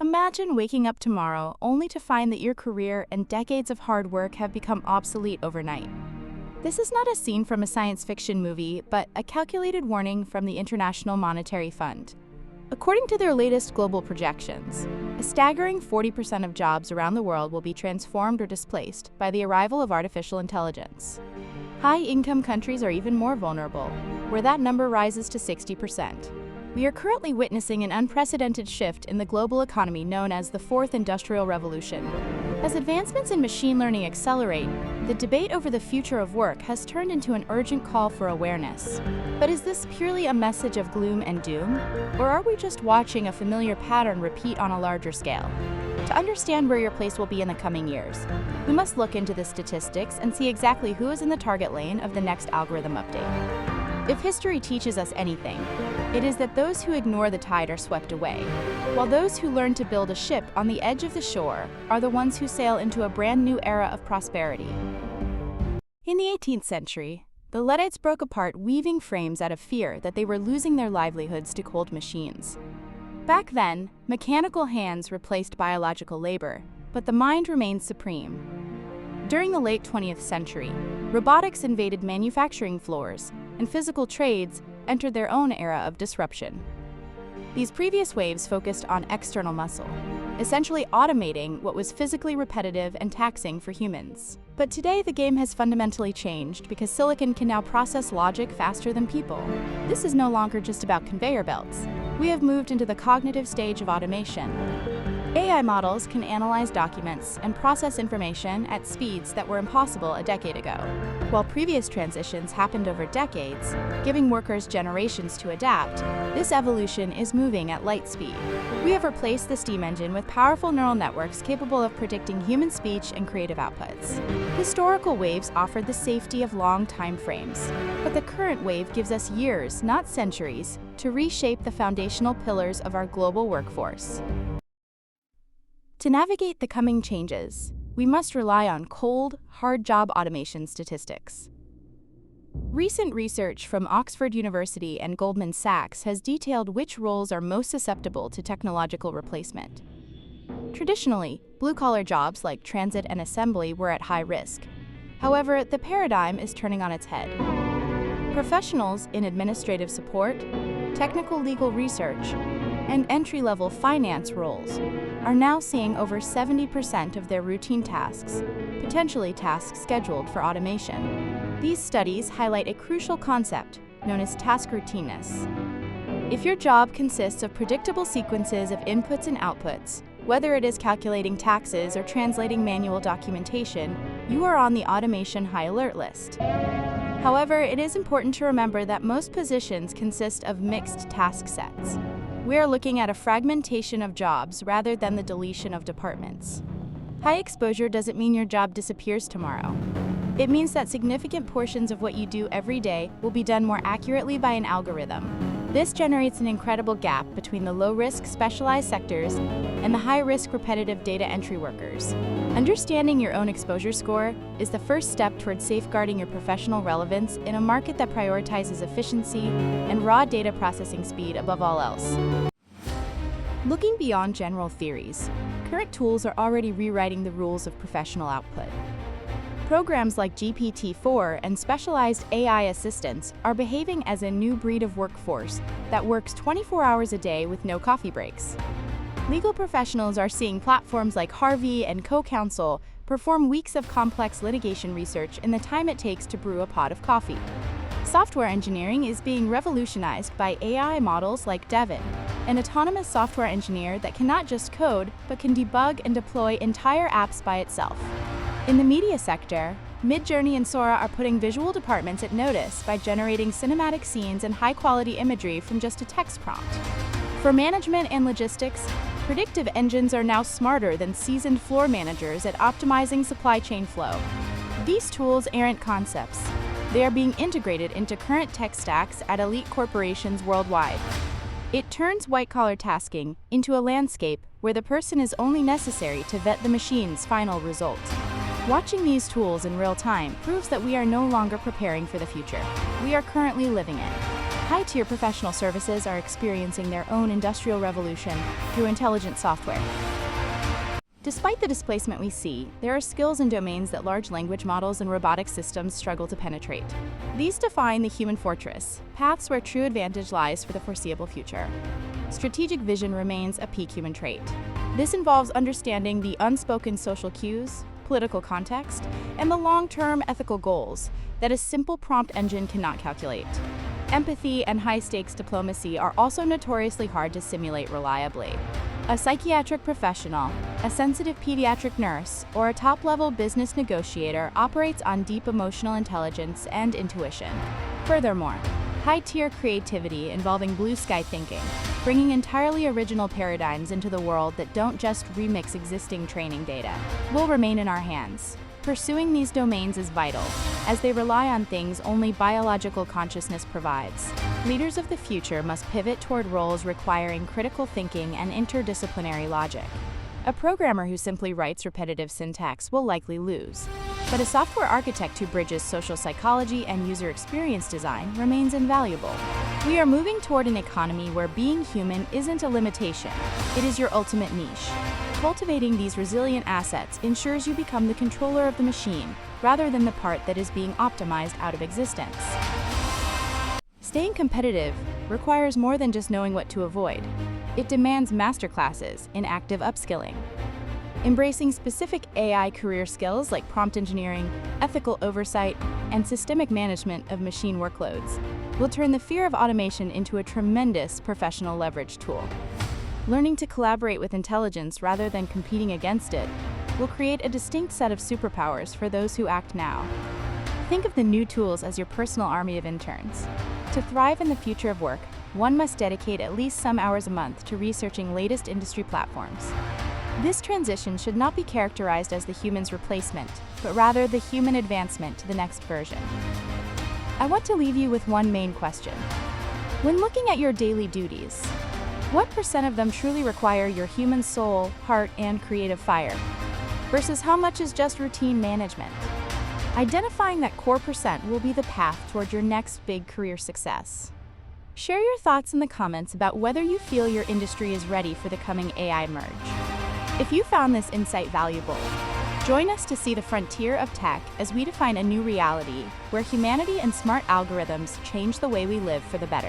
Imagine waking up tomorrow only to find that your career and decades of hard work have become obsolete overnight. This is not a scene from a science fiction movie, but a calculated warning from the International Monetary Fund. According to their latest global projections, a staggering 40% of jobs around the world will be transformed or displaced by the arrival of artificial intelligence. High-income countries are even more vulnerable, where that number rises to 60%. We are currently witnessing an unprecedented shift in the global economy known as the Fourth Industrial Revolution. As advancements in machine learning accelerate, the debate over the future of work has turned into an urgent call for awareness. But is this purely a message of gloom and doom? Or are we just watching a familiar pattern repeat on a larger scale? To understand where your place will be in the coming years, we must look into the statistics and see exactly who is in the target lane of the next algorithm update. If history teaches us anything, it is that those who ignore the tide are swept away, while those who learn to build a ship on the edge of the shore are the ones who sail into a brand new era of prosperity. In the 18th century, the Luddites broke apart weaving frames out of fear that they were losing their livelihoods to cold machines. Back then, mechanical hands replaced biological labor, but the mind remained supreme. During the late 20th century, robotics invaded manufacturing floors, and physical trades entered their own era of disruption. These previous waves focused on external muscle, essentially automating what was physically repetitive and taxing for humans. But today the game has fundamentally changed because silicon can now process logic faster than people. This is no longer just about conveyor belts. We have moved into the cognitive stage of automation. AI models can analyze documents and process information at speeds that were impossible a decade ago. While previous transitions happened over decades, giving workers generations to adapt, this evolution is moving at light speed. We have replaced the steam engine with powerful neural networks capable of predicting human speech and creative outputs. Historical waves offered the safety of long time frames, but the current wave gives us years, not centuries, to reshape the foundational pillars of our global workforce. To navigate the coming changes, we must rely on cold, hard job automation statistics. Recent research from Oxford University and Goldman Sachs has detailed which roles are most susceptible to technological replacement. Traditionally, blue-collar jobs like transit and assembly were at high risk. However, the paradigm is turning on its head. Professionals in administrative support, technical legal research, and entry-level finance roles are now seeing over 70% of their routine tasks, potentially tasks scheduled for automation. These studies highlight a crucial concept known as task routineness. If your job consists of predictable sequences of inputs and outputs, whether it is calculating taxes or translating manual documentation, you are on the automation high alert list. However, it is important to remember that most positions consist of mixed task sets. We are looking at a fragmentation of jobs rather than the deletion of departments. High exposure doesn't mean your job disappears tomorrow. It means that significant portions of what you do every day will be done more accurately by an algorithm. This generates an incredible gap between the low-risk specialized sectors and the high-risk repetitive data entry workers. Understanding your own exposure score is the first step towards safeguarding your professional relevance in a market that prioritizes efficiency and raw data processing speed above all else. Looking beyond general theories, current tools are already rewriting the rules of professional output. Programs like GPT-4 and specialized AI assistants are behaving as a new breed of workforce that works 24 hours a day with no coffee breaks. Legal professionals are seeing platforms like Harvey and Co-Counsel perform weeks of complex litigation research in the time it takes to brew a pot of coffee. Software engineering is being revolutionized by AI models like Devin, an autonomous software engineer that can not just code, but can debug and deploy entire apps by itself. In the media sector, Midjourney and Sora are putting visual departments at notice by generating cinematic scenes and high-quality imagery from just a text prompt. For management and logistics, predictive engines are now smarter than seasoned floor managers at optimizing supply chain flow. These tools aren't concepts. They are being integrated into current tech stacks at elite corporations worldwide. It turns white-collar tasking into a landscape where the person is only necessary to vet the machine's final result. Watching these tools in real time proves that we are no longer preparing for the future. We are currently living it. High-tier professional services are experiencing their own industrial revolution through intelligent software. Despite the displacement we see, there are skills and domains that large language models and robotic systems struggle to penetrate. These define the human fortress, paths where true advantage lies for the foreseeable future. Strategic vision remains a peak human trait. This involves understanding the unspoken social cues, political context, and the long-term ethical goals that a simple prompt engine cannot calculate. Empathy and high-stakes diplomacy are also notoriously hard to simulate reliably. A psychiatric professional, a sensitive pediatric nurse, or a top-level business negotiator operates on deep emotional intelligence and intuition. Furthermore, high-tier creativity involving blue-sky thinking, bringing entirely original paradigms into the world that don't just remix existing training data, will remain in our hands. Pursuing these domains is vital, as they rely on things only biological consciousness provides. Leaders of the future must pivot toward roles requiring critical thinking and interdisciplinary logic. A programmer who simply writes repetitive syntax will likely lose, but a software architect who bridges social psychology and user experience design remains invaluable. We are moving toward an economy where being human isn't a limitation, it is your ultimate niche. Cultivating these resilient assets ensures you become the controller of the machine, rather than the part that is being optimized out of existence. Staying competitive requires more than just knowing what to avoid. It demands masterclasses in active upskilling. Embracing specific AI career skills like prompt engineering, ethical oversight, and systemic management of machine workloads will turn the fear of automation into a tremendous professional leverage tool. Learning to collaborate with intelligence rather than competing against it will create a distinct set of superpowers for those who act now. Think of the new tools as your personal army of interns. To thrive in the future of work, one must dedicate at least some hours a month to researching latest industry platforms. This transition should not be characterized as the human's replacement, but rather the human advancement to the next version. I want to leave you with one main question. When looking at your daily duties, what % of them truly require your human soul, heart, and creative fire, versus how much is just routine management? Identifying that core % will be the path toward your next big career success. Share your thoughts in the comments about whether you feel your industry is ready for the coming AI merge. If you found this insight valuable, join us to see the frontier of tech as we define a new reality where humanity and smart algorithms change the way we live for the better.